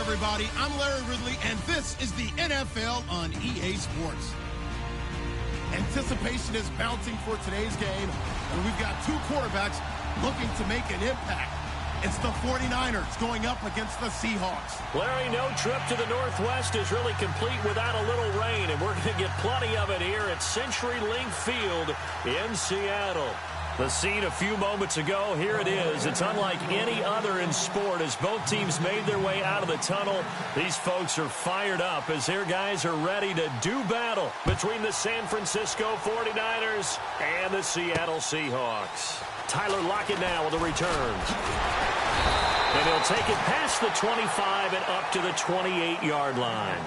everybody. I'm Larry Ridley, and this is the NFL on EA Sports. Anticipation is mounting for today's game, and we've got two quarterbacks looking to make an impact. It's the 49ers going up against the Seahawks. Larry, no trip to the Northwest is really complete without a little rain, and we're going to get plenty of it here at CenturyLink Field in Seattle. The scene a few moments ago, here it is. It's unlike any other in sport as both teams made their way out of the tunnel. These folks are fired up as their guys are ready to do battle between the San Francisco 49ers and the Seattle Seahawks. Tyler Lockett now with a return. And he'll take it past the 25 and up to the 28-yard line.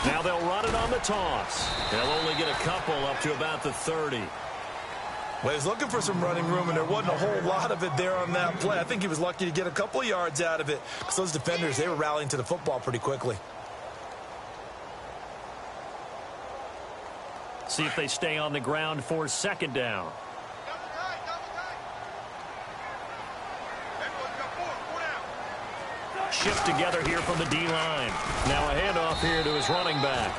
Now they'll run it on the toss. They'll only get a couple up to about the 30. Well, he's looking for some running room, and there wasn't a whole lot of it there on that play. I think he was lucky to get a couple of yards out of it because those defenders, they were rallying to the football pretty quickly. See if they stay on the ground for second down. Shift together here from the D-line. Now a handoff here to his running back.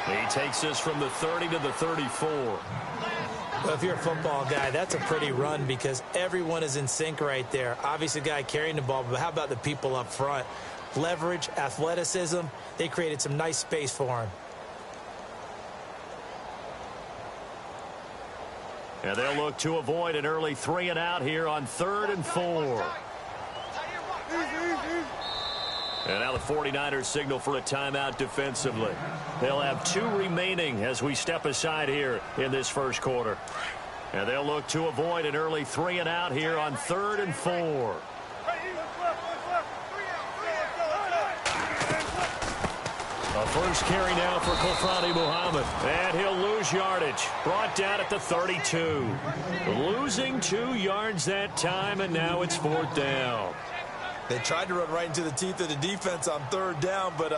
He takes this from the 30 to the 34. Well, if you're a football guy, that's a pretty run because everyone is in sync right there. Obviously, the guy carrying the ball, but how about the people up front? Leverage, athleticism, they created some nice space for him. And they'll look to avoid an early 3 and out here on 3rd and 4. And now the 49ers signal for a timeout defensively. They'll have 2 remaining as we step aside here in this first quarter. And they'll look to avoid an early 3 and out here on 3rd and 4. A first carry now for Kofrani Muhammad. And he'll lose yardage. Brought down at the 32. Losing 2 yards that time, and now it's 4th down. They tried to run right into the teeth of the defense on 3rd down, but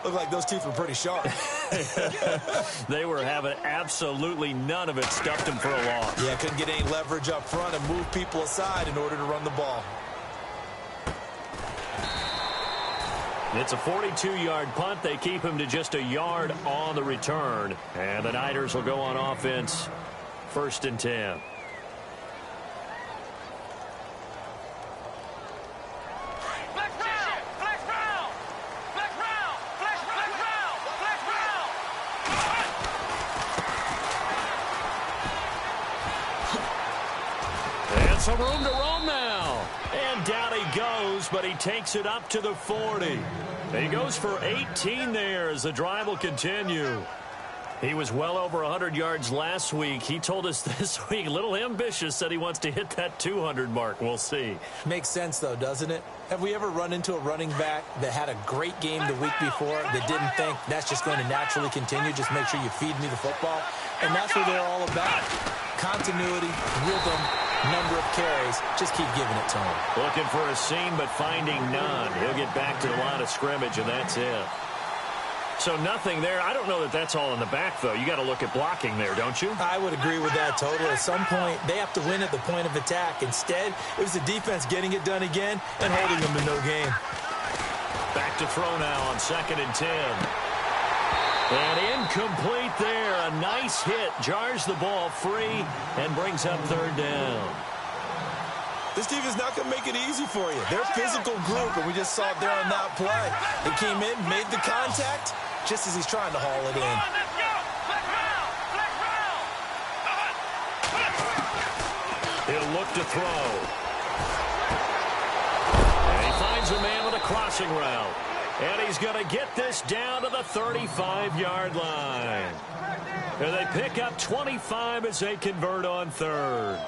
looked like those teeth were pretty sharp. They were having absolutely none of it. Stuffed them for a loss. Yeah, couldn't get any leverage up front and move people aside in order to run the ball. It's a 42-yard punt. They keep him to just a yard on the return. And the Niners will go on offense. 1st and 10. Some room to roam now. And down he goes, but he takes it up to the 40. He goes for 18 there as the drive will continue. He was well over 100 yards last week. He told us this week, a little ambitious, said he wants to hit that 200 mark. We'll see. Makes sense, though, doesn't it? Have we ever run into a running back that had a great game the week before that didn't think that's just going to naturally continue? Just make sure you feed me the football. And that's what they're all about. Continuity, rhythm, number of carries. Just keep giving it to him. Looking for a seam, but finding none. He'll get back to the line of scrimmage, and that's it. So nothing there. I don't know that that's all in the back, though. You got to look at blocking there, don't you? I would agree with that totally. At some point, they have to win at the point of attack. Instead, it was the defense getting it done again and holding them to no gain. Back to throw now on 2nd and 10. And incomplete there. A nice hit. Jars the ball free and brings up 3rd down. This team is not going to make it easy for you. They're a physical group, and we just saw it there on that play. They came in, made the contact, just as he's trying to haul it in. He'll look to throw. And he finds a man with a crossing route. And he's going to get this down to the 35-yard line. And they pick up 25 as they convert on 3rd.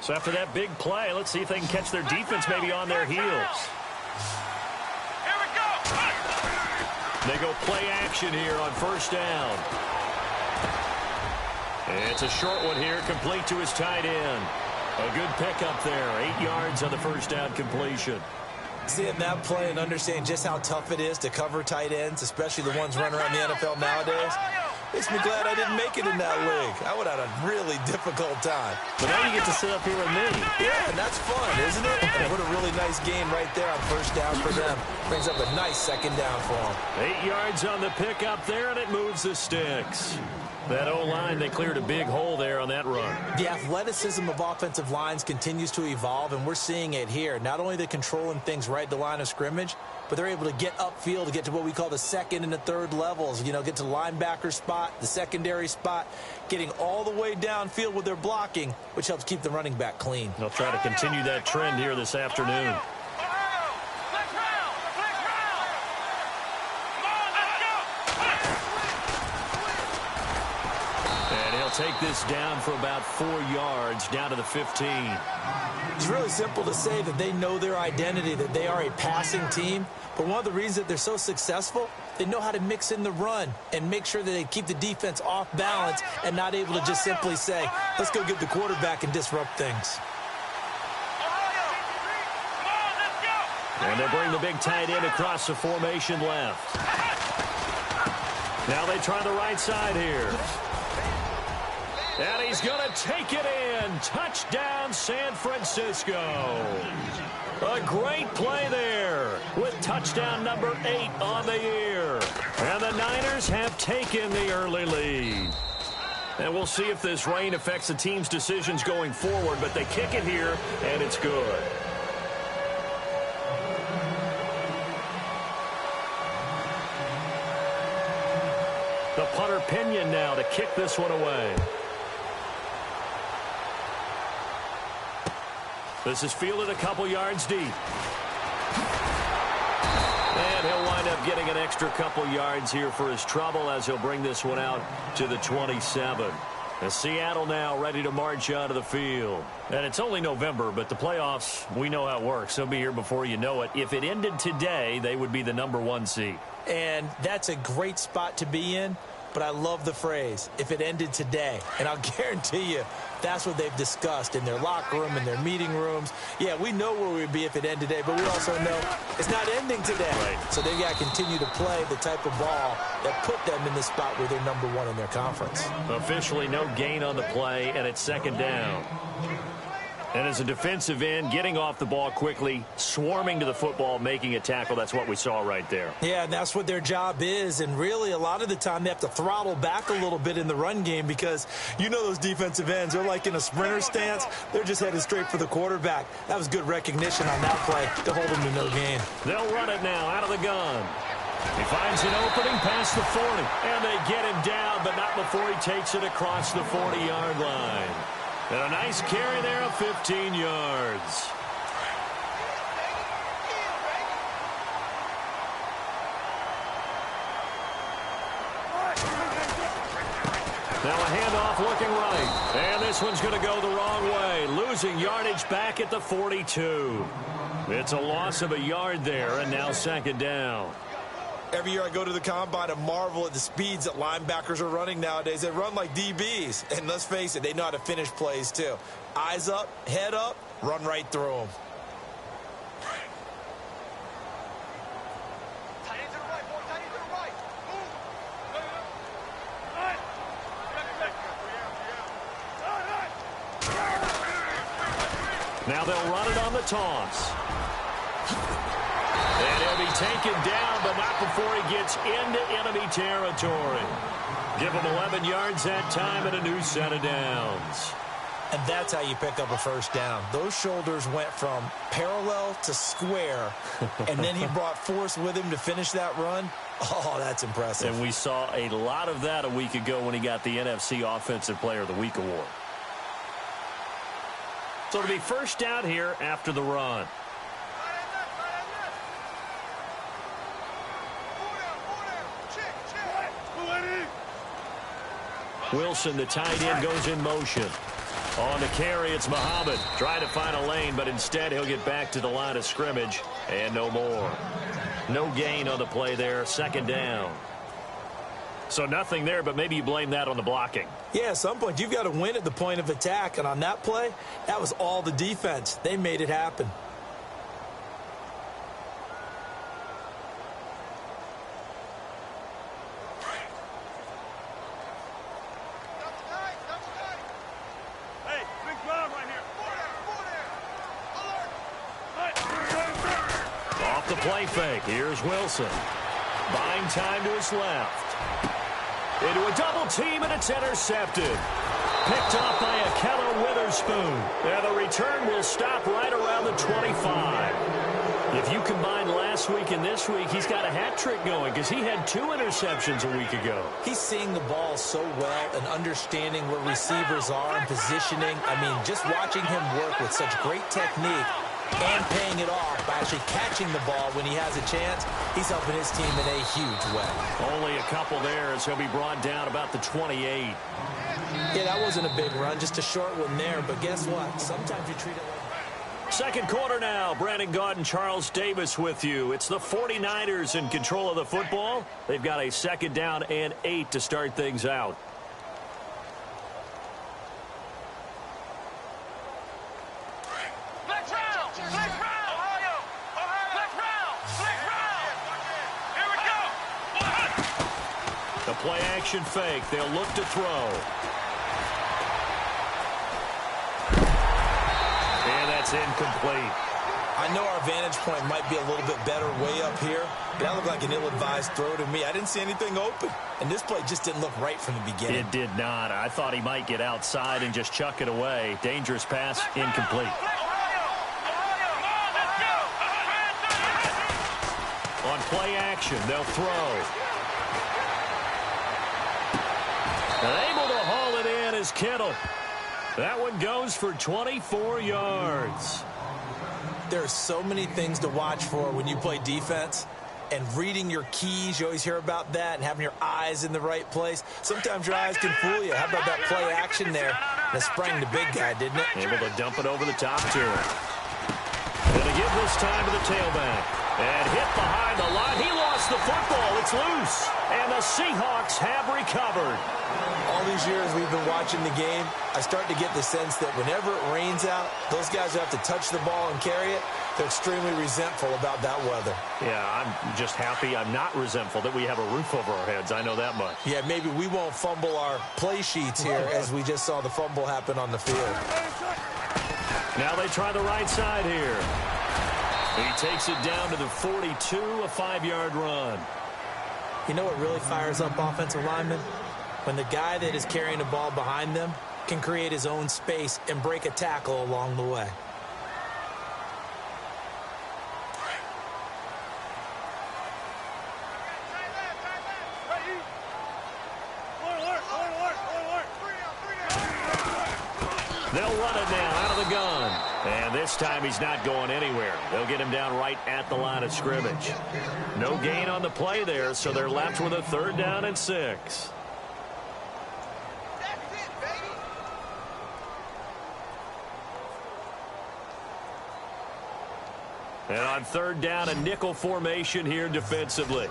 So after that big play, let's see if they can catch their defense maybe on their heels. Here we go. They go play action here on first down. It's a short one here, complete to his tight end. A good pickup there, 8 yards on the first down completion. Seeing that play and understanding just how tough it is to cover tight ends, especially the ones running around the NFL nowadays, makes me glad I didn't make it in that league. I would have had a really difficult time. But now you get to sit up here with me. Yeah, and that's fun, isn't it? And what a really nice game right there on first down for them. Brings up a nice second down for them. 8 yards on the pickup there, and it moves the sticks. That O-line, they cleared a big hole there on that run. The athleticism of offensive lines continues to evolve, and we're seeing it here. Not only are they controlling things right at the line of scrimmage, but they're able to get upfield to get to what we call the second and the third levels. You know, get to the linebacker spot, the secondary spot, getting all the way downfield with their blocking, which helps keep the running back clean. They'll try to continue that trend here this afternoon. Take this down for about 4 yards, down to the 15. It's really simple to say that they know their identity, that they are a passing team. But one of the reasons that they're so successful, they know how to mix in the run and make sure that they keep the defense off balance and not able to just simply say, let's go get the quarterback and disrupt things. And they bring the big tight end across the formation left. Now they try the right side here. And he's going to take it in. Touchdown, San Francisco. A great play there with touchdown number 8 on the year. And the Niners have taken the early lead. And we'll see if this rain affects the team's decisions going forward, but they kick it here, and it's good. The punter Pinion now to kick this one away. This is fielded a couple yards deep. And he'll wind up getting an extra couple yards here for his trouble as he'll bring this one out to the 27. And Seattle now ready to march out of the field. And it's only November, but the playoffs, we know how it works. They'll be here before you know it. If it ended today, they would be the number 1 seed. And that's a great spot to be in. But I love the phrase, if it ended today. And I'll guarantee you, that's what they've discussed in their locker room, in their meeting rooms. Yeah, we know where we'd be if it ended today, but we also know it's not ending today. Right. So they've got to continue to play the type of ball that put them in the spot where they're number 1 in their conference. Officially no gain on the play, and it's second down. And as a defensive end, getting off the ball quickly, swarming to the football, making a tackle, that's what we saw right there. Yeah, and that's what their job is. And really, a lot of the time, they have to throttle back a little bit in the run game because you know those defensive ends, they're like in a sprinter stance. They're just headed straight for the quarterback. That was good recognition on that play to hold him to no gain. They'll run it now out of the gun. He finds an opening past the 40. And they get him down, but not before he takes it across the 40-yard line. And a nice carry there of 15 yards. Now a handoff looking right. And this one's going to go the wrong way. Losing yardage back at the 42. It's a loss of a yard there, and now second down. Every year I go to the combine and marvel at the speeds that linebackers are running nowadays. They run like DBs. And let's face it, they know how to finish plays too. Eyes up, head up, run right through them. Now they'll run it on the toss. And he'll be taken down, but not before he gets into enemy territory. Give him 11 yards that time and a new set of downs. And that's how you pick up a first down. Those shoulders went from parallel to square, and then he brought force with him to finish that run. Oh, that's impressive. And we saw a lot of that a week ago when he got the NFC Offensive Player of the Week award. So it'll be first down here after the run. Wilson, the tight end, goes in motion. On the carry, it's Muhammad. Trying to find a lane, but instead he'll get back to the line of scrimmage. And no more. No gain on the play there. Second down. So nothing there, but maybe you blame that on the blocking. Yeah, at some point you've got to win at the point of attack. And on that play, that was all the defense. They made it happen. Off the play fake. Here's Wilson. Buying time to his left. Into a double team, and it's intercepted. Picked off by Akello Witherspoon. And the return will stop right around the 25. If you combine last week and this week, he's got a hat trick going because he had 2 interceptions a week ago. He's seeing the ball so well and understanding where receivers are and positioning. I mean, just watching him work with such great technique and paying it off by actually catching the ball when he has a chance, he's helping his team in a huge way. Only a couple there as he'll be brought down about the 28. Yeah, that wasn't a big run, just a short one there. But guess what? Sometimes you treat it like... Second quarter now. Brandon Gaud and Charles Davis with you. It's the 49ers in control of the football. They've got a second down and 8 to start things out. The play action fake. They'll look to throw. And that's incomplete. I know our vantage point might be a little bit better way up here, but that looked like an ill-advised throw to me. I didn't see anything open, and this play just didn't look right from the beginning. It did not. I thought he might get outside and just chuck it away. Dangerous pass, incomplete. On play action, they'll throw. And able to haul it in is Kittle. That one goes for 24 yards. There are so many things to watch for when you play defense. And reading your keys, you always hear about that, and having your eyes in the right place. Sometimes your eyes can fool you. How about that play action there? That sprang the big guy, didn't it? Able to dump it over the top to him. Going to give this time to the tailback. And hit behind the line. He lost the football. It's loose. And the Seahawks have recovered. All these years we've been watching the game, I start to get the sense that whenever it rains out, those guys who have to touch the ball and carry it, they're extremely resentful about that weather. Yeah, I'm just happy I'm not resentful that we have a roof over our heads. I know that much. Yeah, maybe we won't fumble our play sheets here as we just saw the fumble happen on the field. Now they try the right side here. He takes it down to the 42, a 5-yard run. You know what really fires up offensive linemen? When the guy that is carrying the ball behind them can create his own space and break a tackle along the way. They'll run it now out of the gun. And this time he's not going anywhere. They'll get him down right at the line of scrimmage. No gain on the play there, so they're left with a 3rd down and 6. And on 3rd down, a nickel formation here defensively.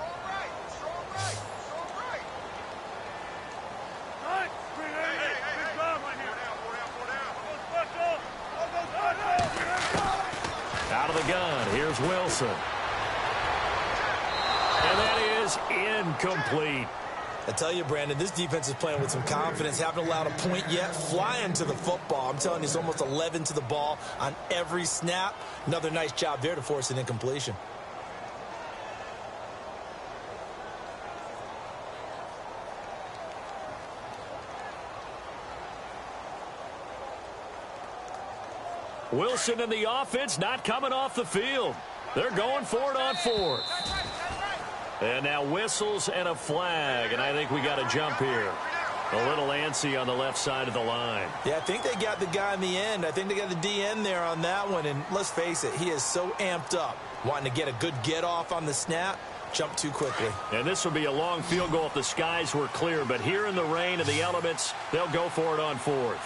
Out of the gun, here's Wilson. And that is incomplete. I tell you, Brandon, this defense is playing with some confidence. Haven't allowed a point yet. Flying to the football. I'm telling you, it's almost 11 to the ball on every snap. Another nice job there to force an incompletion. Wilson and the offense not coming off the field. They're going for it on 4th. And now whistles and a flag, and I think we got a jump here. A little antsy on the left side of the line. Yeah, I think they got the guy in the end. I think they got the DN there on that one, and let's face it, he is so amped up, wanting to get a good get-off on the snap, jump too quickly. And this will be a long field goal if the skies were clear, but here in the rain and the elements, they'll go for it on 4th.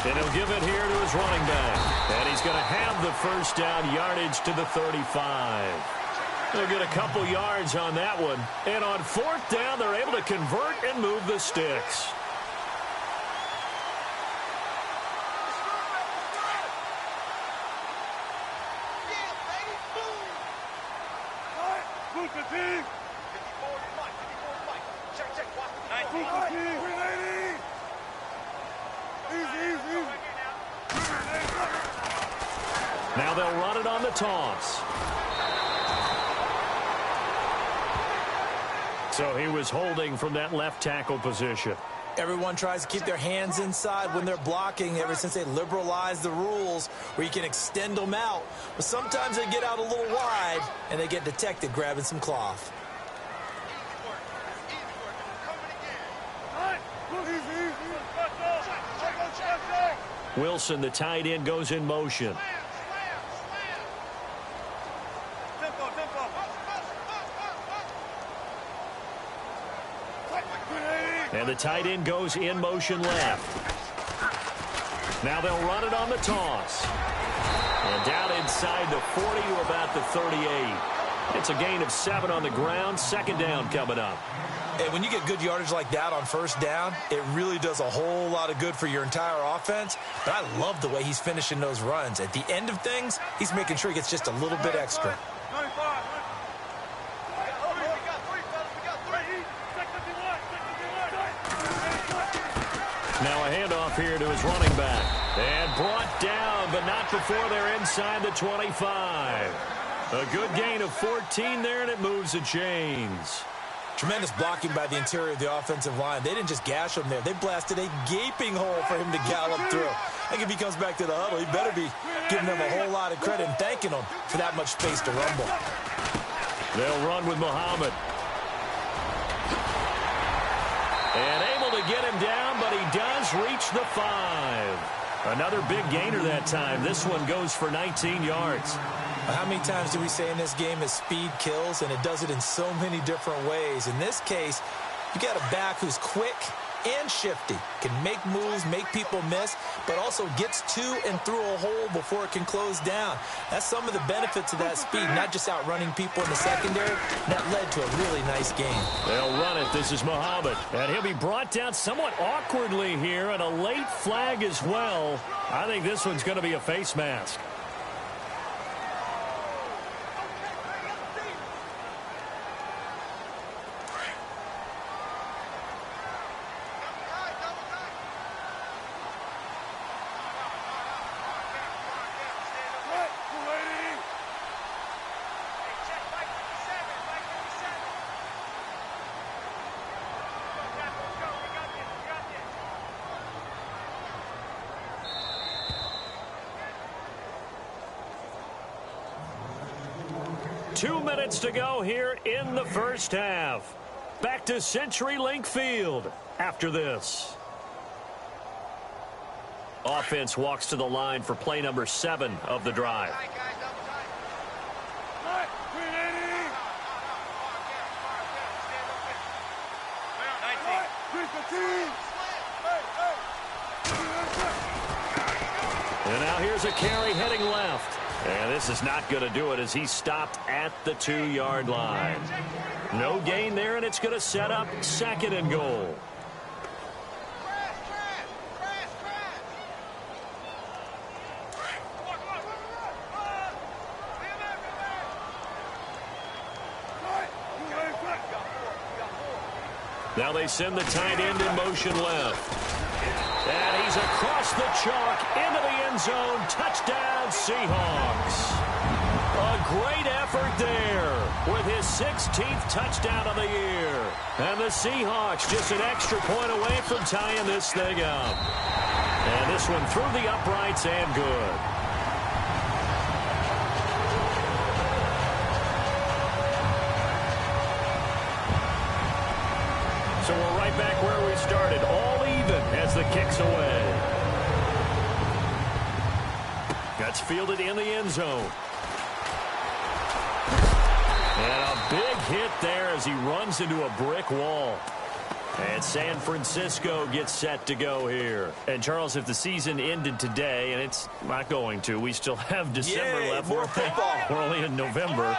And he'll give it here to his running back. And he's going to have the first down, yardage to the 35. They'll get a couple yards on that one. And on fourth down, they're able to convert and move the sticks. Now they'll run it on the toss. So he was holding from that left tackle position. Everyone tries to keep their hands inside when they're blocking ever since they liberalized the rules where you can extend them out. But sometimes they get out a little wide and they get detected grabbing some cloth. Wilson, the tight end, goes in motion. And the tight end goes in motion left. Now they'll run it on the toss. And down inside the 40 to about the 38. It's a gain of 7 on the ground. Second down coming up. And when you get good yardage like that on first down, it really does a whole lot of good for your entire offense. But I love the way he's finishing those runs. At the end of things, he's making sure he gets just a little bit extra. Now a handoff here to his running back. And brought down, but not before they're inside the 25. A good gain of 14 there, and it moves the chains. Tremendous blocking by the interior of the offensive line. They didn't just gash him there. They blasted a gaping hole for him to gallop through. I think if he comes back to the huddle, he better be giving them a whole lot of credit and thanking them for that much space to rumble. They'll run with Muhammad. And able to get him down, but he does reach the 5. Another big gainer that time. This one goes for 19 yards. How many times do we say in this game that speed kills, and it does it in so many different ways? In this case, you got a back who's quick and shifty, can make moves, make people miss, but also gets to and through a hole before it can close down. That's some of the benefits of that speed, not just outrunning people in the secondary. That led to a really nice game. They'll run it. This is Muhammad, and he'll be brought down somewhat awkwardly here, and a late flag as well. I think this one's going to be a face mask. Two minutes to go here in the first half. Back to CenturyLink Field after this. Offense walks to the line for play number 7 of the drive. And now here's a carry heading left. And this is not going to do it as he's stopped at the 2-yard line. No gain there, and it's going to set up 2nd and goal. Now they send the tight end in motion left. And he's across the chalk into the end zone. Touchdown, Seahawks. A great effort there with his 16th touchdown of the year. And the Seahawks just an extra point away from tying this thing up. And this one through the uprights and good. So we're right back where we started, all even as the kick's away. That's fielded in the end zone. And a big hit there as he runs into a brick wall. And San Francisco gets set to go here. And, Charles, if the season ended today, and it's not going to, we still have December left. More football. We're only in November.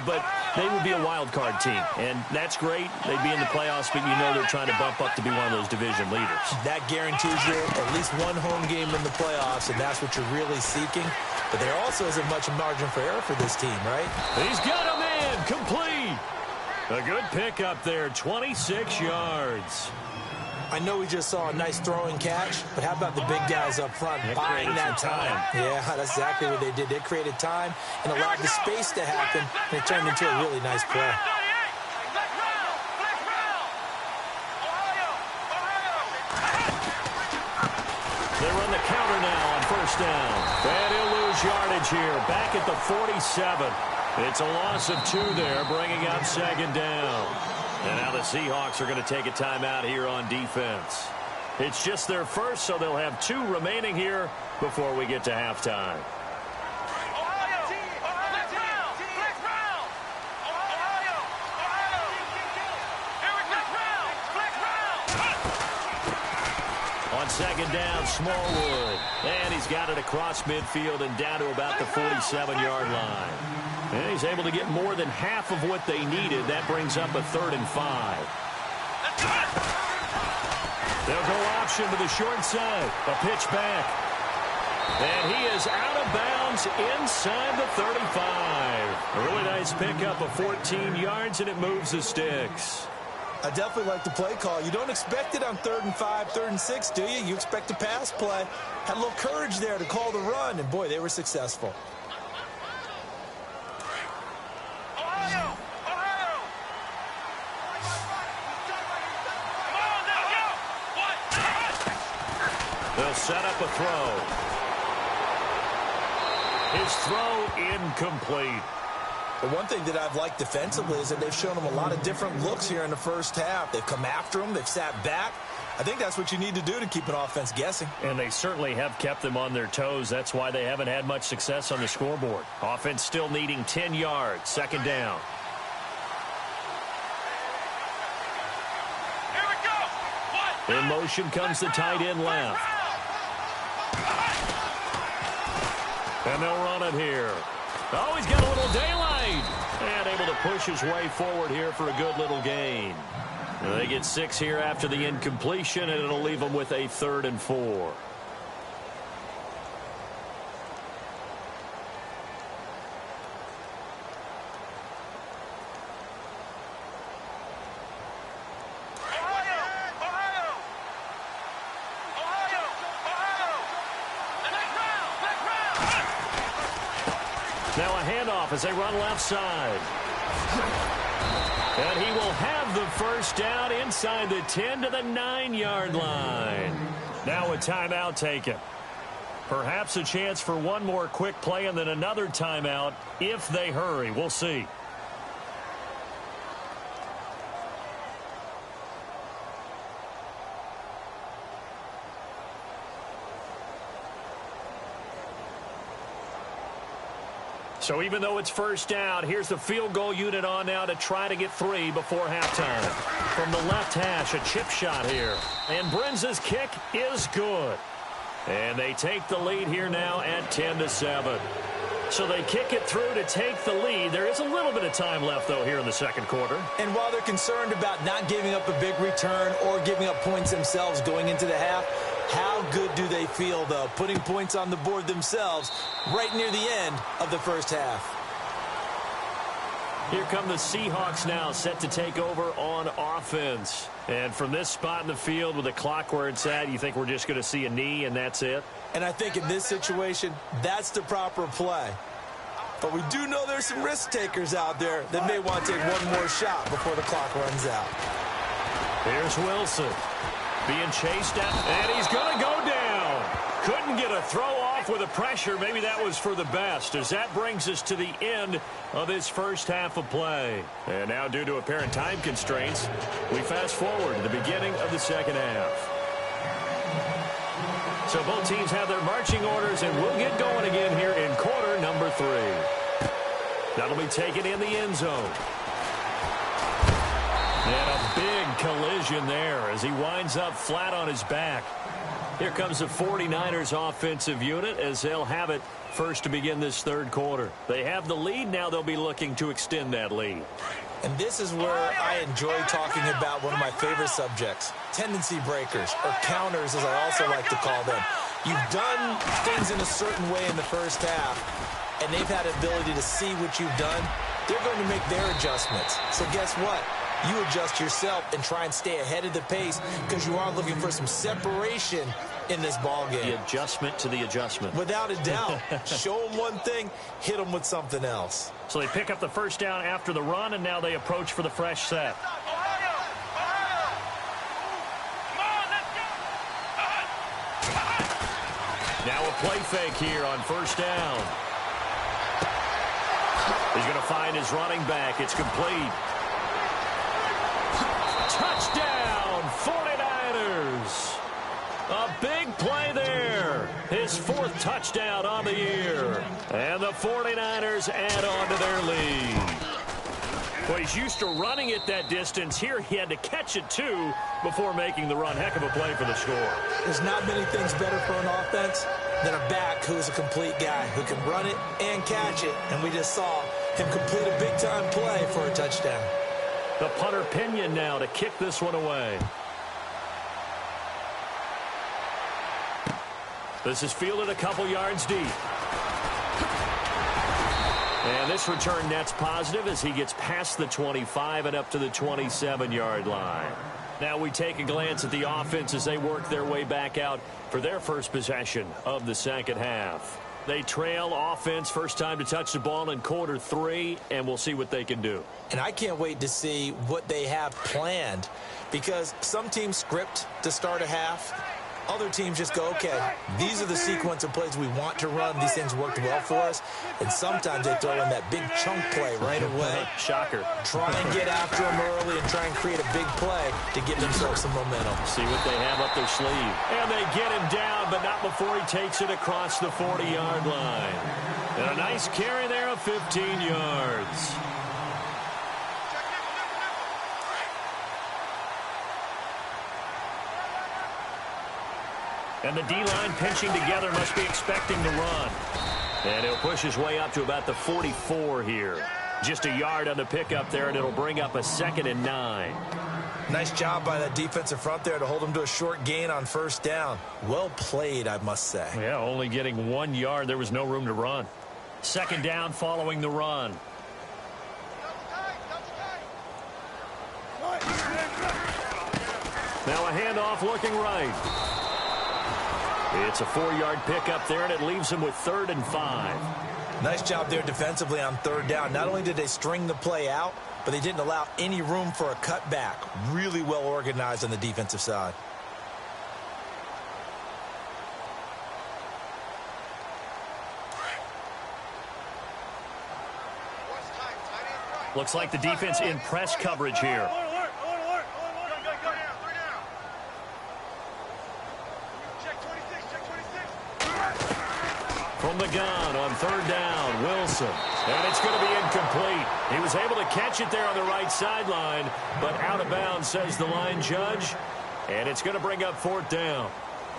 But they would be a wild card team. And that's great. They'd be in the playoffs, but you know they're trying to bump up to be one of those division leaders. That guarantees you at least one home game in the playoffs, and that's what you're really seeking. But there also isn't much margin for error for this team, right? He's got him in. Complete. A good pickup there, 26 yards. I know we just saw a nice throwing catch, but how about the big guys up front buying that time? Yeah, that's exactly what they did. They created time and allowed the space to happen, and it turned into a really nice play. They run the counter now on first down. And he'll lose yardage here, back at the 47. It's a loss of 2 there, bringing up second down. And now the Seahawks are going to take a timeout here on defense. It's just their first, so they'll have 2 remaining here before we get to halftime. On second down, Smallwood. And he's got it across midfield and down to about the 47-yard line. And he's able to get more than half of what they needed. That brings up a 3rd and 5. They'll go option to the short side. A pitch back. And he is out of bounds inside the 35. A really nice pickup of 14 yards, and it moves the sticks. I definitely like the play call. You don't expect it on 3rd and 5, 3rd and 6, do you? You expect a pass play. Had a little courage there to call the run, and boy, they were successful. They'll set up a throw. His throw incomplete. The one thing that I've liked defensively is that they've shown them a lot of different looks here in the first half. They've come after them. They've sat back. I think that's what you need to do to keep an offense guessing. And they certainly have kept them on their toes. That's why they haven't had much success on the scoreboard. Offense still needing 10 yards. Second down. Here we go. In motion comes the tight end left. And they'll run it here. Oh, he's got a little daylight. And able to push his way forward here for a good little gain. They get 6 here after the incompletion, and it'll leave them with a 3rd and 4. Now a handoff as they run left side. And he will have the first down inside the 10 to the 9-yard line. Now a timeout taken. Perhaps a chance for one more quick play and then another timeout if they hurry. We'll see. So even though it's first down, here's the field goal unit on now to try to get 3 before halftime. From the left hash, a chip shot here. And Brenza's kick is good. And they take the lead here now at 10-7. So they kick it through to take the lead. There is a little bit of time left, though, here in the second quarter. And while they're concerned about not giving up a big return or giving up points themselves going into the half, how good do they feel, though, putting points on the board themselves right near the end of the first half? Here come the Seahawks now, set to take over on offense. And from this spot in the field with the clock where it's at, you think we're just going to see a knee and that's it? And I think in this situation, that's the proper play. But we do know there's some risk takers out there that may want to take one more shot before the clock runs out. Here's Wilson. Being chased out, and he's going to go down. Couldn't get a throw off with the pressure. Maybe that was for the best, as that brings us to the end of this first half of play. And now, due to apparent time constraints, we fast forward to the beginning of the second half. So both teams have their marching orders, and we'll get going again here in quarter number 3. That'll be taken in the end zone. And a big collision there as he winds up flat on his back. Here comes the 49ers offensive unit as they'll have it first to begin this third quarter. They have the lead. Now they'll be looking to extend that lead. And this is where I enjoy talking about one of my favorite subjects, tendency breakers, or counters as I also like to call them. You've done things in a certain way in the first half, and they've had the ability to see what you've done. They're going to make their adjustments. So guess what? You adjust yourself and try and stay ahead of the pace because you are looking for some separation in this ball game. The adjustment to the adjustment. Without a doubt. Show them one thing, hit them with something else. So they pick up the first down after the run, and now they approach for the fresh set. Now a play fake here on first down. He's going to find his running back. It's complete. Touchdown, 49ers. A big play there. His fourth touchdown on the year. And the 49ers add on to their lead. Well, he's used to running it that distance. Here he had to catch it, too, before making the run. Heck of a play for the score. There's not many things better for an offense than a back who is a complete guy who can run it and catch it. And we just saw him complete a big-time play for a touchdown. The punter Pinion now to kick this one away. This is fielded a couple yards deep. And this return net's positive as he gets past the 25 and up to the 27-yard line. Now we take a glance at the offense as they work their way back out for their first possession of the second half. They trail offense, first time to touch the ball in quarter 3, and we'll see what they can do. And I can't wait to see what they have planned because some teams script to start a half. Other teams just go, okay, these are the sequence of plays we want to run. These things worked well for us. And sometimes they throw in that big chunk play right away. Shocker. Try and get after them early and try and create a big play to give themselves some momentum. See what they have up their sleeve. And they get him down, but not before he takes it across the 40-yard line. And a nice carry there of 15 yards. And the D-line pinching together must be expecting the run. And he'll push his way up to about the 44 here. Just a yard on the pickup there, and it'll bring up a 2nd and 9. Nice job by that defensive front there to hold him to a short gain on first down. Well played, I must say. Yeah, only getting 1 yard. There was no room to run. 2nd down following the run. Now a handoff looking right. It's a 4-yard pickup there, and it leaves him with 3rd and 5. Nice job there defensively on 3rd down. Not only did they string the play out, but they didn't allow any room for a cutback. Really well organized on the defensive side. Looks like the defense in press coverage here. From the gun on 3rd down, Wilson. And it's going to be incomplete. He was able to catch it there on the right sideline, but out of bounds, says the line judge. And it's going to bring up 4th down.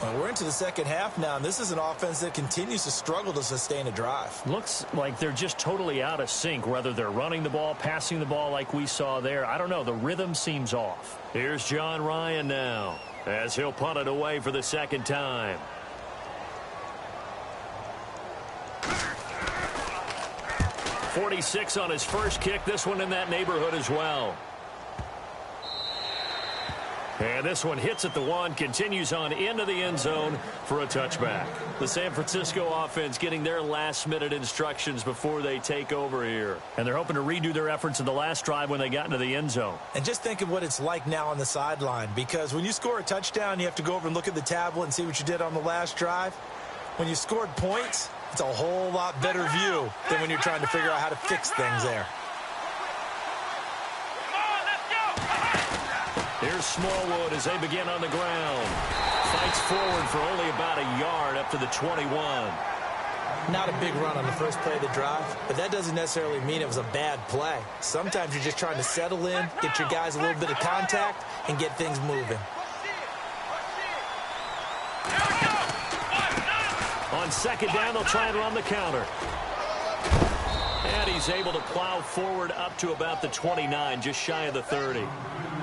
Well, we're into the second half now, and this is an offense that continues to struggle to sustain a drive. Looks like they're just totally out of sync, whether they're running the ball, passing the ball like we saw there. I don't know. The rhythm seems off. Here's John Ryan now as he'll punt it away for the 2nd time. .46 on his first kick. This one in that neighborhood as well. And this one hits at the 1, continues on into the end zone for a touchback. The San Francisco offense getting their last-minute instructions before they take over here. And they're hoping to redo their efforts in the last drive when they got into the end zone. And just think of what it's like now on the sideline, because when you score a touchdown, you have to go over and look at the tablet and see what you did on the last drive. When you scored points, it's a whole lot better view than when you're trying to figure out how to fix things there. Here's Smallwood as they begin on the ground. Fights forward for only about a yard up to the 21. Not a big run on the first play of the drive, but that doesn't necessarily mean it was a bad play. Sometimes you're just trying to settle in, get your guys a little bit of contact, and get things moving. On second down, they'll try and run the counter. And he's able to plow forward up to about the 29, just shy of the 30.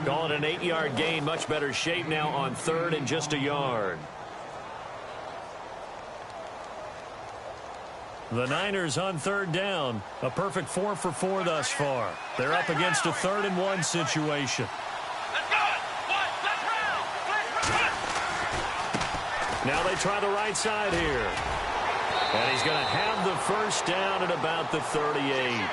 Call it an 8-yard gain, much better shape now on third and just a yard. The Niners on third down. A perfect 4 for 4 thus far. They're up against a 3rd and 1 situation. Now they try the right side here. And he's going to have the first down at about the 38.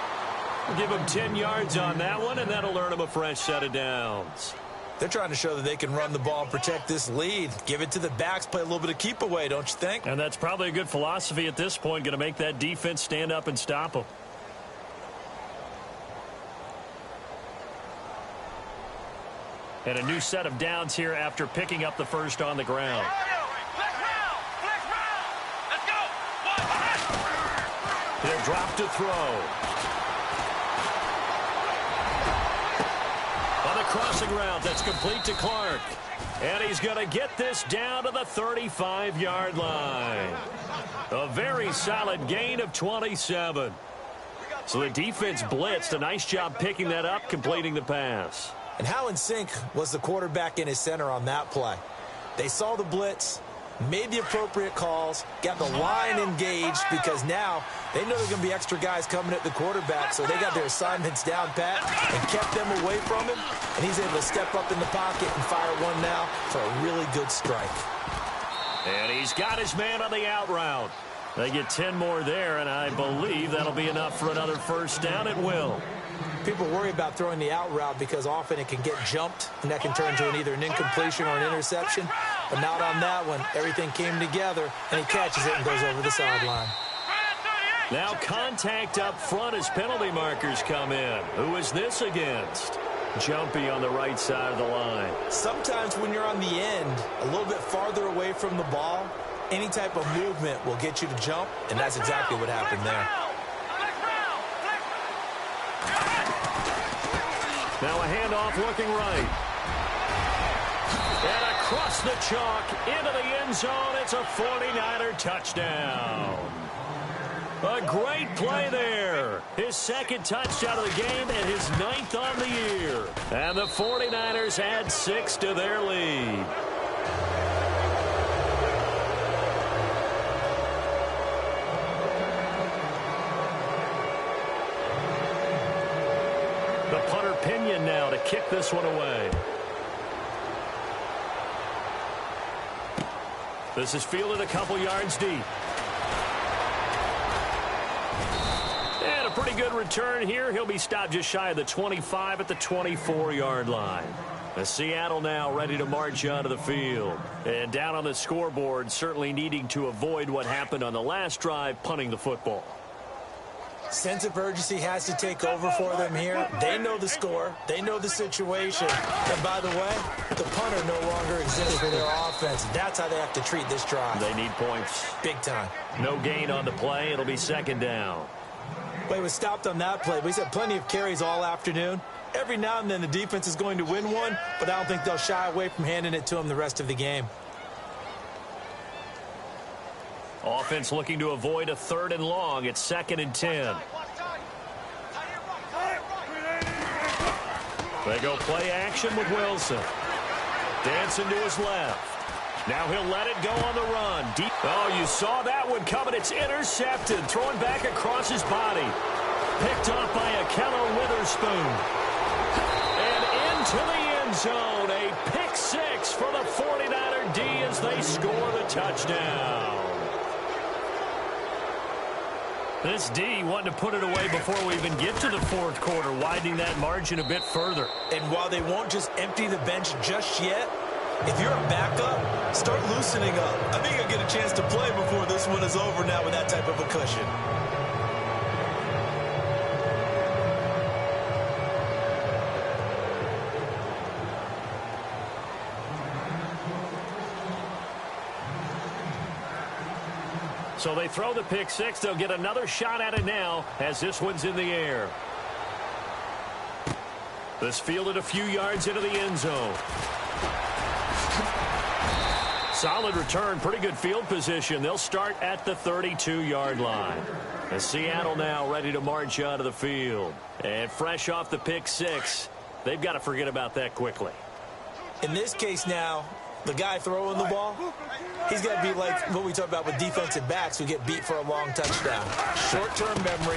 We'll give him 10 yards on that one, and that'll earn him a fresh set of downs. They're trying to show that they can run the ball and protect this lead. Give it to the backs, play a little bit of keep away, don't you think? And that's probably a good philosophy at this point, going to make that defense stand up and stop them. And a new set of downs here after picking up the first on the ground. They're dropped to throw. On the crossing route, that's complete to Clark. And he's going to get this down to the 35-yard line. A very solid gain of 27. So the defense blitzed. A nice job picking that up, completing the pass. And how in sync was the quarterback in his center on that play? They saw the blitz, made the appropriate calls, got the line engaged because now they know there are going to be extra guys coming at the quarterback, so they got their assignments down pat and kept them away from him, and he's able to step up in the pocket and fire one now for a really good strike. And he's got his man on the out route. They get 10 more there, and I believe that'll be enough for another first down. It will. People worry about throwing the out route because often it can get jumped, and that can turn into either an incompletion or an interception. But not on that one. Everything came together, and he catches it and goes over the sideline. Now contact up front as penalty markers come in. Who is this against? Jumpy on the right side of the line. Sometimes when you're on the end, a little bit farther away from the ball, any type of movement will get you to jump, and that's exactly what happened there. Now a handoff looking right. And across the chalk into the end zone. It's a 49er touchdown. A great play there. His second touchdown of the game and his 9th on the year. And the 49ers add 6 to their lead. The punter Pinion now to kick this one away. This is fielded a couple yards deep. And a pretty good return here. He'll be stopped just shy of the 25 at the 24-yard line. The Seattle now ready to march onto the field. And down on the scoreboard, certainly needing to avoid what happened on the last drive, punting the football. Sense of urgency has to take over for them here. They know the score. They know the situation. And by the way, the punter no longer exists for their offense. That's how they have to treat this drive. They need points. Big time. No gain on the play. It'll be second down. Well, he was stopped on that play, but he's had plenty of carries all afternoon. Every now and then the defense is going to win one, but I don't think they'll shy away from handing it to him the rest of the game. Offense looking to avoid a 3rd and long. It's 2nd and 10. They go play action with Wilson. Dancing to his left. Now he'll let it go on the run. Deep. Oh, you saw that one coming. It's intercepted. Throwing back across his body. Picked off by Akello Witherspoon. And into the end zone. A pick 6 for the 49er D as they score the touchdown. This D wanting to put it away before we even get to the 4th quarter, widening that margin a bit further. And while they won't just empty the bench just yet, if you're a backup, start loosening up. I think you'll get a chance to play before this one is over now with that type of a cushion. So they throw the pick six. They'll get another shot at it now as this one's in the air. This fielded a few yards into the end zone. Solid return, pretty good field position. They'll start at the 32-yard line. And Seattle now ready to march out of the field. And fresh off the pick six, they've got to forget about that quickly. In this case now, the guy throwing the ball, he's got to be like what we talk about with defensive backs who get beat for a long touchdown. Short-term memory,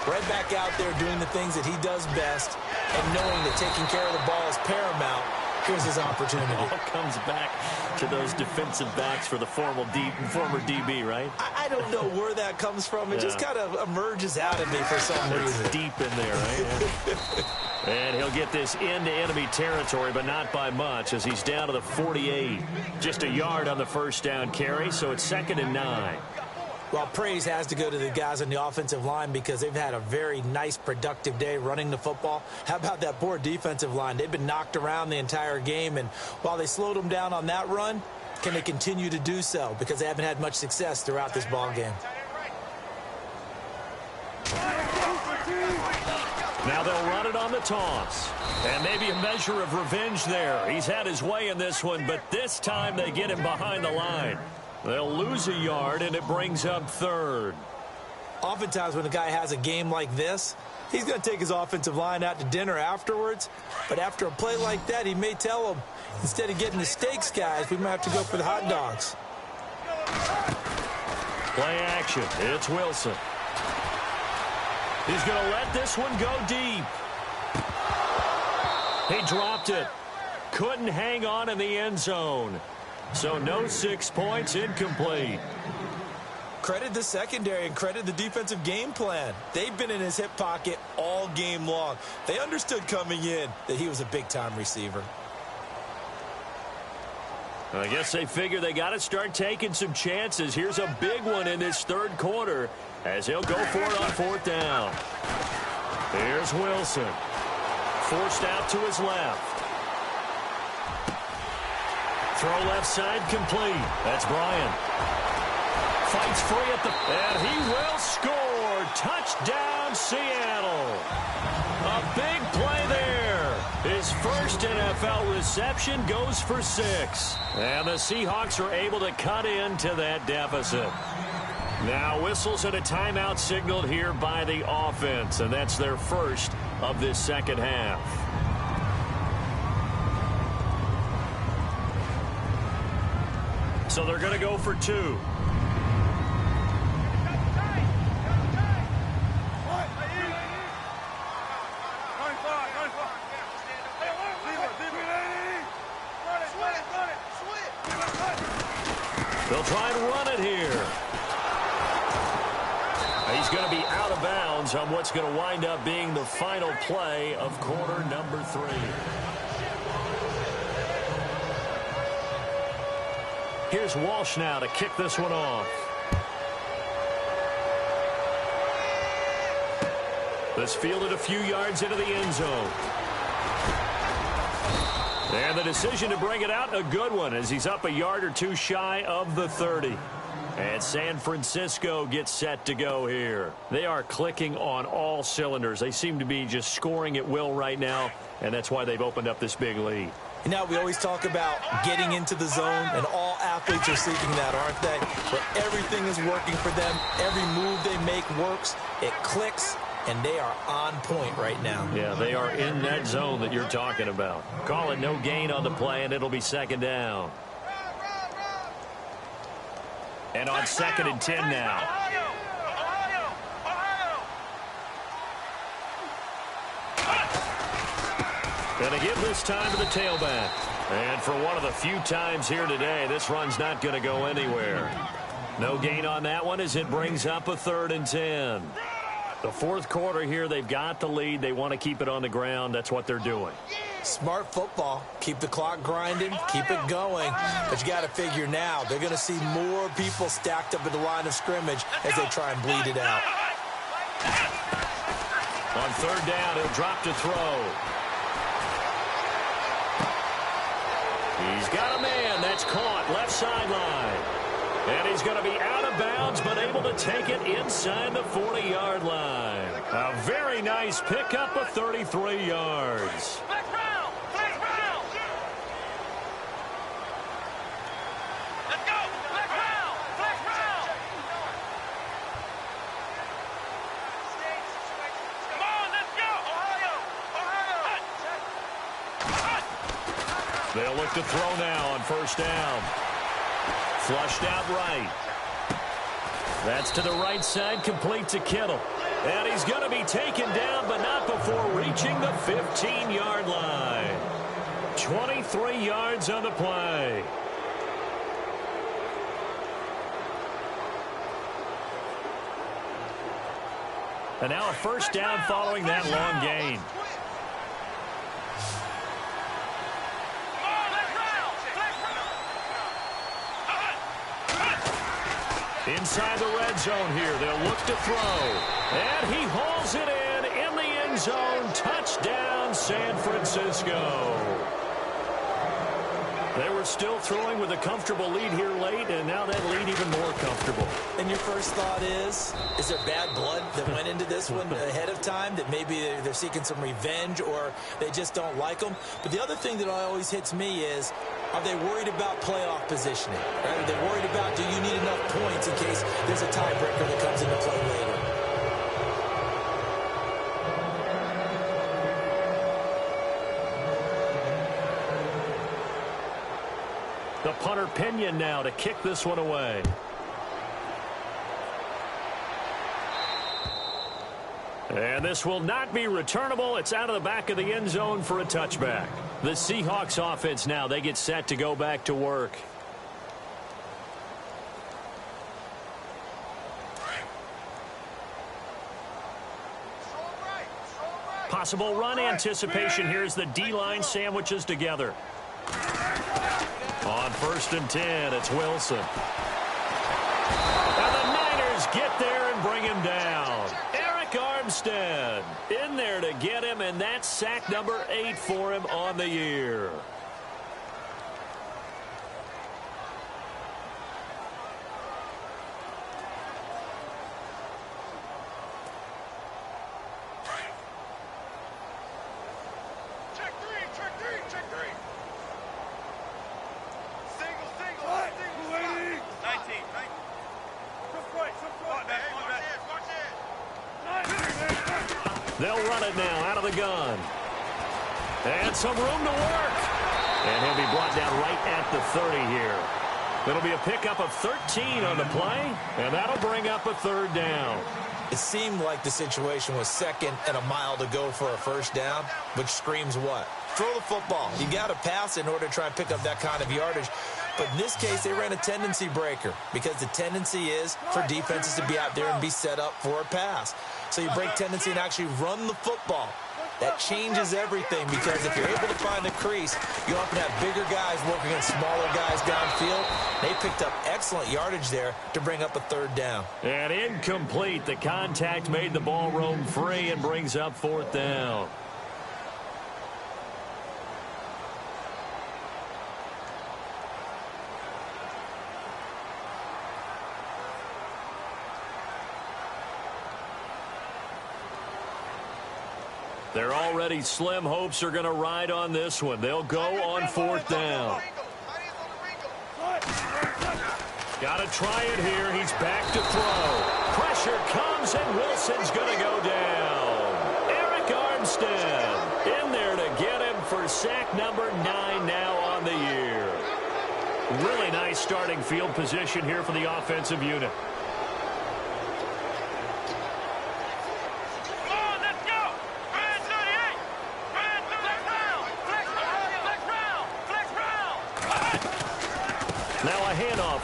right back out there doing the things that he does best, and knowing that taking care of the ball is paramount. Here's his opportunity. It all comes back to those defensive backs for the former DB, right? I don't know where that comes from. It just kind of emerges out of me for some reason. It's deep in there, right? And he'll get this into enemy territory, but not by much as he's down to the 48. Just a yard on the first down carry, so it's 2nd and 9. Well, praise has to go to the guys on the offensive line because they've had a very nice, productive day running the football. How about that poor defensive line? They've been knocked around the entire game, and while they slowed them down on that run, can they continue to do so? Because they haven't had much success throughout this ball game. Now they'll run it on the toss. And maybe a measure of revenge there. He's had his way in this one, but this time they get him behind the line. They'll lose a yard, and it brings up 3rd. Oftentimes when a guy has a game like this, he's going to take his offensive line out to dinner afterwards. But after a play like that, he may tell them, instead of getting the steaks, guys, we might have to go for the hot dogs. Play action. It's Wilson. He's going to let this one go deep. He dropped it. Couldn't hang on in the end zone. So no 6 points, incomplete. Credit the secondary and credit the defensive game plan. They've been in his hip pocket all game long. They understood coming in that he was a big-time receiver. I guess they figure they got to start taking some chances. Here's a big one in this 3rd quarter as he'll go for it on 4th down. Here's Wilson. Forced out to his left. Throw left side complete. That's Bryant. Fights free at the... And he will score. Touchdown, Seattle. A big play there. His first NFL reception goes for 6. And the Seahawks are able to cut into that deficit. Now whistles and a timeout signaled here by the offense. And that's their first of this second half. So they're going to go for 2. They'll try and run it here. He's going to be out of bounds on what's going to wind up being the final play of quarter number 3. Here's Walsh now to kick this one off. This fielded a few yards into the end zone. And the decision to bring it out, a good one, as he's up a yard or 2 shy of the 30. And San Francisco gets set to go here. They are clicking on all cylinders. They seem to be just scoring at will right now, and that's why they've opened up this big lead. You know, we always talk about getting into the zone, and all athletes are seeking that, aren't they? Where everything is working for them. Every move they make works. It clicks, and they are on point right now. Yeah, they are in that zone that you're talking about. Call it no gain on the play, and it'll be 2nd down. And on 2nd and 10 now. Going to give this time to the tailback. And for one of the few times here today, this run's not going to go anywhere. No gain on that one as it brings up a 3rd and 10. The 4th quarter here, they've got the lead. They want to keep it on the ground. That's what they're doing. Smart football. Keep the clock grinding. Keep it going. But you got to figure now, they're going to see more people stacked up at the line of scrimmage as they try and bleed it out. On 3rd down, he'll drop to throw. He's got a man. That's caught left sideline. And he's going to be out of bounds, but able to take it inside the 40-yard line. A very nice pickup of 33 yards. They'll look to throw now on first down. Flushed out right. That's to the right side, complete to Kittle. And he's going to be taken down, but not before reaching the 15-yard line. 23 yards on the play. And now a first down following that long gain. Inside the red zone here, they'll look to throw. And he hauls it in the end zone. Touchdown, San Francisco. They were still throwing with a comfortable lead here late, and now that lead even more comfortable. And your first thought is there bad blood that went into this one ahead of time, that maybe they're seeking some revenge or they just don't like them? But the other thing that always hits me is, are they worried about playoff positioning? Right? Are they worried about, do you need enough points in case there's a tiebreaker that comes into play later? The punter Pinion now to kick this one away. And this will not be returnable. It's out of the back of the end zone for a touchback. The Seahawks offense now, they get set to go back to work. Possible run anticipation here as the D-line sandwiches together. On 1st and 10, it's Wilson. And the Niners get there and bring him down. Eric Armstead in there to get him, and that's sack number 8 for him on the year. They'll run it now out of the gun. And some room to work. And he'll be brought down right at the 30 here. It'll be a pickup of 13 on the play, and that'll bring up a 3rd down. It seemed like the situation was 2nd and a mile to go for a first down, which screams what? Throw the football. You got to pass in order to try and pick up that kind of yardage. But in this case, they ran a tendency breaker because the tendency is for defenses to be out there and be set up for a pass. So you break tendency and actually run the football. That changes everything because if you're able to find the crease, you often have bigger guys working against smaller guys downfield. They picked up excellent yardage there to bring up a 3rd down. And incomplete. The contact made the ball roam free and brings up 4th down. Their already slim hopes are going to ride on this one. They'll go on 4th down. Got to try it here. He's back to throw. Pressure comes, and Wilson's going to go down. Eric Armstead in there to get him for sack number 9 now on the year. Really nice starting field position here for the offensive unit.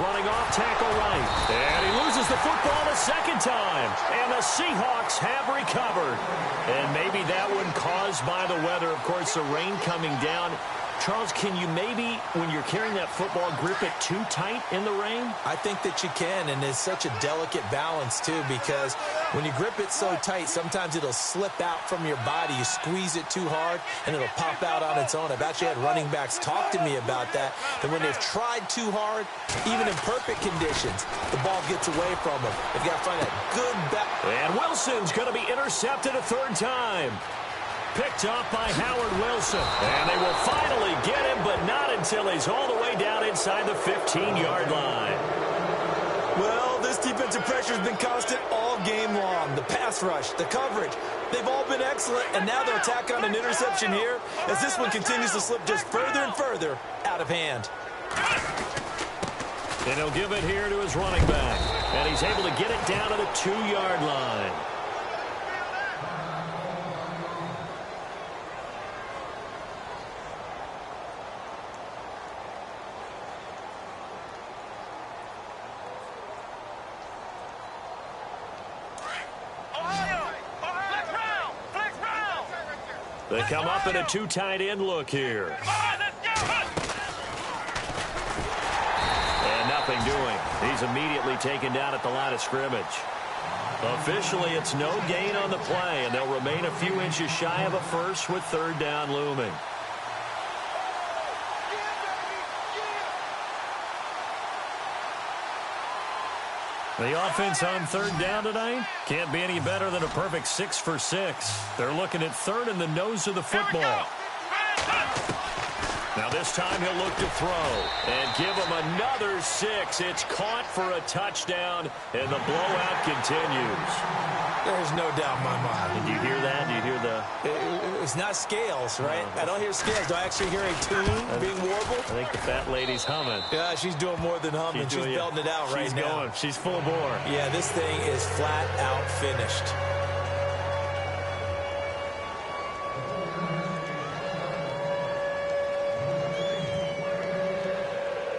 Running off tackle right. And he loses the football a 2nd time. And the Seahawks have recovered. And maybe that one caused by the weather. Of course, the rain coming down Charles, can you maybe, when you're carrying that football, grip it too tight in the rain? I think that you can, and it's such a delicate balance, too, because when you grip it so tight, sometimes it'll slip out from your body. You squeeze it too hard, and it'll pop out on its own. I've actually had running backs talk to me about that when they've tried too hard, even in perfect conditions, the ball gets away from them. They've got to find that good back. And Wilson's going to be intercepted a third time. Picked off by Howard Wilson. And they will finally get him, but not until he's all the way down inside the 15-yard line. Well, this defensive pressure has been constant all game long. The pass rush, the coverage, they've all been excellent, and now they'll tack on an interception here as this one continues to slip just further and further out of hand. And he'll give it here to his running back. And he's able to get it down to the 2-yard line. They come up in a 2 tight end look here. And nothing doing. He's immediately taken down at the line of scrimmage. Officially, it's no gain on the play, and they'll remain a few inches shy of a first with third down looming. The offense on third down tonight can't be any better than a perfect 6 for 6. They're looking at third in the nose of the football. Now this time he'll look to throw and give him another 6. It's caught for a touchdown, and the blowout continues. There's no doubt in my mind. Did you hear that? Do you hear the... It's not scales, right? I don't hear scales. Do I actually hear a tune being warbled? I think the fat lady's humming. Yeah, she's doing more than humming. She's belting it out right now. She's going. She's full bore. Yeah, this thing is flat out finished.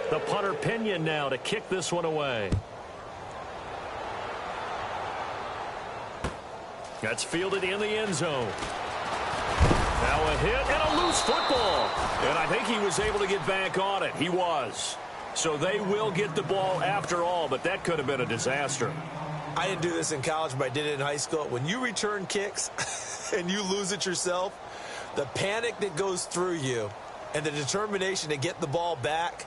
The punter Pinion now to kick this one away. That's fielded in the end zone. Now a hit and a loose football. And I think he was able to get back on it. He was. So they will get the ball after all, but that could have been a disaster. I didn't do this in college, but I did it in high school. When you return kicks and you lose it yourself, the panic that goes through you and the determination to get the ball back,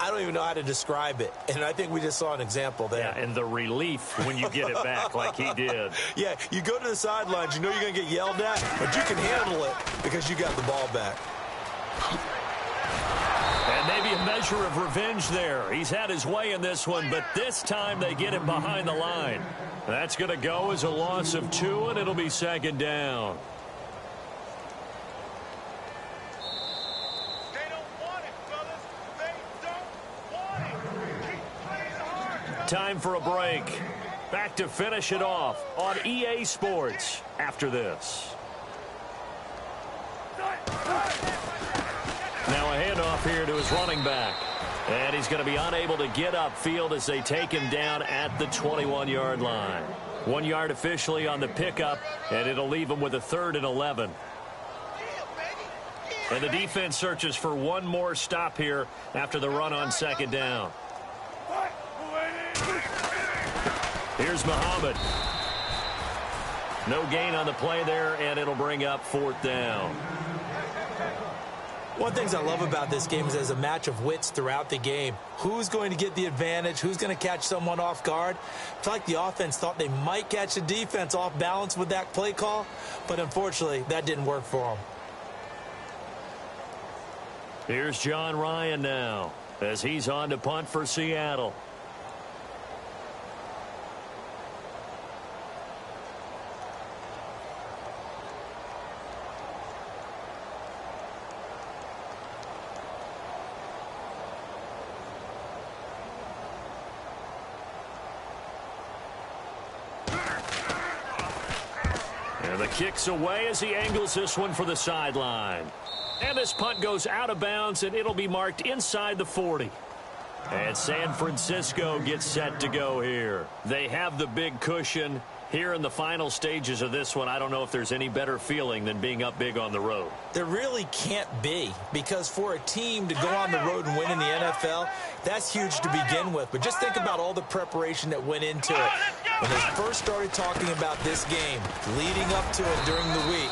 I don't even know how to describe it. And I think we just saw an example there. Yeah, and the relief when you get it back like he did. Yeah, you go to the sidelines, you know you're going to get yelled at, but you can handle it because you got the ball back. And maybe a measure of revenge there. He's had his way in this one, but this time they get him behind the line. That's going to go as a loss of 2, and it'll be second down. Time for a break. Back to finish it off on EA Sports after this. Now a handoff here to his running back. And he's going to be unable to get upfield as they take him down at the 21-yard line. 1 yard officially on the pickup, and it'll leave him with a 3rd and 11. And the defense searches for one more stop here after the run on second down. Here's Muhammad. No gain on the play there, and it'll bring up 4th down. One of the things I love about this game is there's a match of wits throughout the game. Who's going to get the advantage? Who's going to catch someone off guard? It's like the offense thought they might catch the defense off balance with that play call, but unfortunately, that didn't work for them. Here's John Ryan now as he's on to punt for Seattle. The kick's away as he angles this one for the sideline. And this punt goes out of bounds, and it'll be marked inside the 40. And San Francisco gets set to go here. They have the big cushion. Here in the final stages of this one, I don't know if there's any better feeling than being up big on the road. There really can't be, because for a team to go on the road and win in the NFL, that's huge to begin with. But just think about all the preparation that went into it. When they first started talking about this game, leading up to it during the week,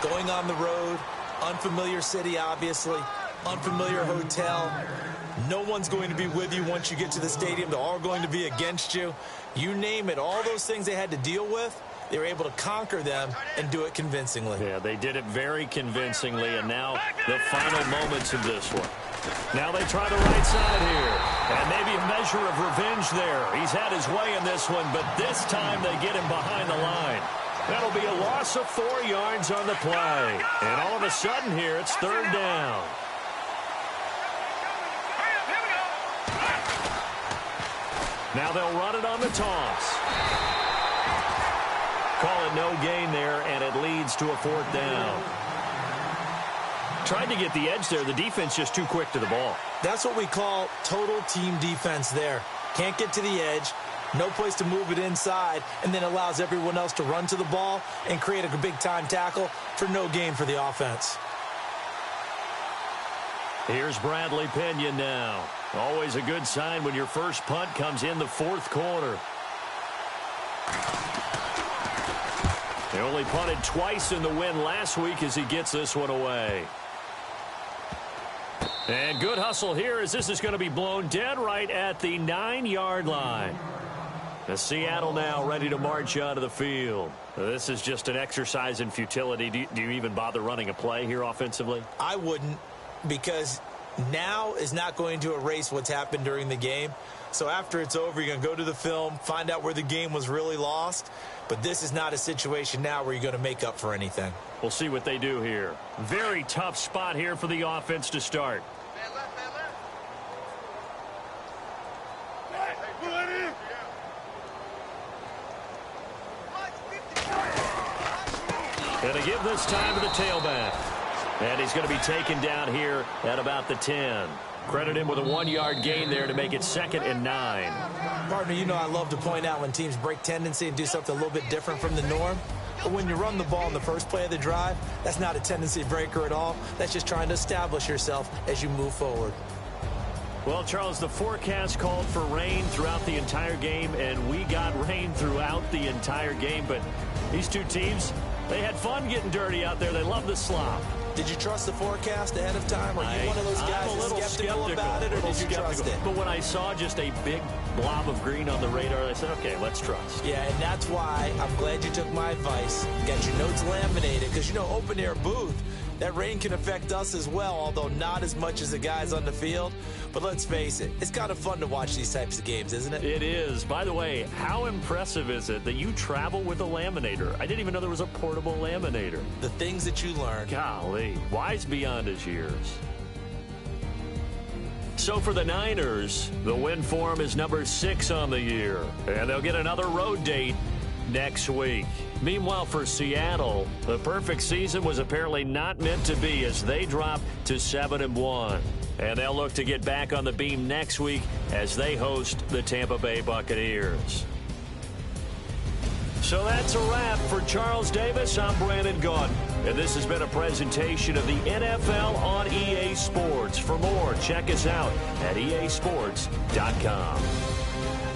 going on the road, unfamiliar city, obviously, unfamiliar hotel. No one's going to be with you once you get to the stadium. They're all going to be against you. You name it, all those things they had to deal with, they were able to conquer them and do it convincingly. Yeah, they did it very convincingly, and now the final moments of this one. Now they try the right side here, and maybe a measure of revenge there. He's had his way in this one, but this time they get him behind the line. That'll be a loss of 4 yards on the play. And all of a sudden here, it's 3rd down. Now they'll run it on the toss. Call it no gain there, and it leads to a 4th down. Tried to get the edge there. The defense just too quick to the ball. That's what we call total team defense there. Can't get to the edge, no place to move it inside, and then allows everyone else to run to the ball and create a big-time tackle for no gain for the offense. Here's Bradley Pena now. Always a good sign when your first punt comes in the 4th quarter. They only punted twice in the win last week as he gets this one away. And good hustle here as this is going to be blown dead right at the 9-yard line. The Seattle now ready to march out of the field. This is just an exercise in futility. Do you even bother running a play here offensively? I wouldn't, because now is not going to erase what's happened during the game. So after it's over, you're going to go to the film, find out where the game was really lost. But this is not a situation now where you're going to make up for anything. We'll see what they do here. Very tough spot here for the offense to start. Going to give this time to the tailback. And he's going to be taken down here at about the 10. Credit him with a 1-yard gain there to make it 2nd and 9. Partner, you know I love to point out when teams break tendency and do something a little bit different from the norm. But when you run the ball in the first play of the drive, that's not a tendency breaker at all. That's just trying to establish yourself as you move forward. Well, Charles, the forecast called for rain throughout the entire game, and we got rain throughout the entire game. But these two teams, they had fun getting dirty out there. They love the slop. Did you trust the forecast ahead of time? Are you one of those guys that's skeptical about it, or did you trust it? But when I saw just a big blob of green on the radar, I said, okay, let's trust. Yeah, and that's why I'm glad you took my advice. Got your notes laminated, because, you know, open-air booth, that rain can affect us as well, although not as much as the guys on the field. But let's face it, it's kind of fun to watch these types of games, isn't it? It is. By the way, how impressive is it that you travel with a laminator? I didn't even know there was a portable laminator. The things that you learn. Golly, wise beyond his years. So for the Niners, the win form is number 6 on the year. And they'll get another road date next week. Meanwhile, for Seattle, the perfect season was apparently not meant to be as they drop to 7-1. And they'll look to get back on the beam next week as they host the Tampa Bay Buccaneers. So that's a wrap for Charles Davis. I'm Brandon Gaudin, and this has been a presentation of the NFL on EA Sports. For more, check us out at easports.com.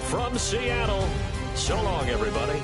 From Seattle, so long, everybody.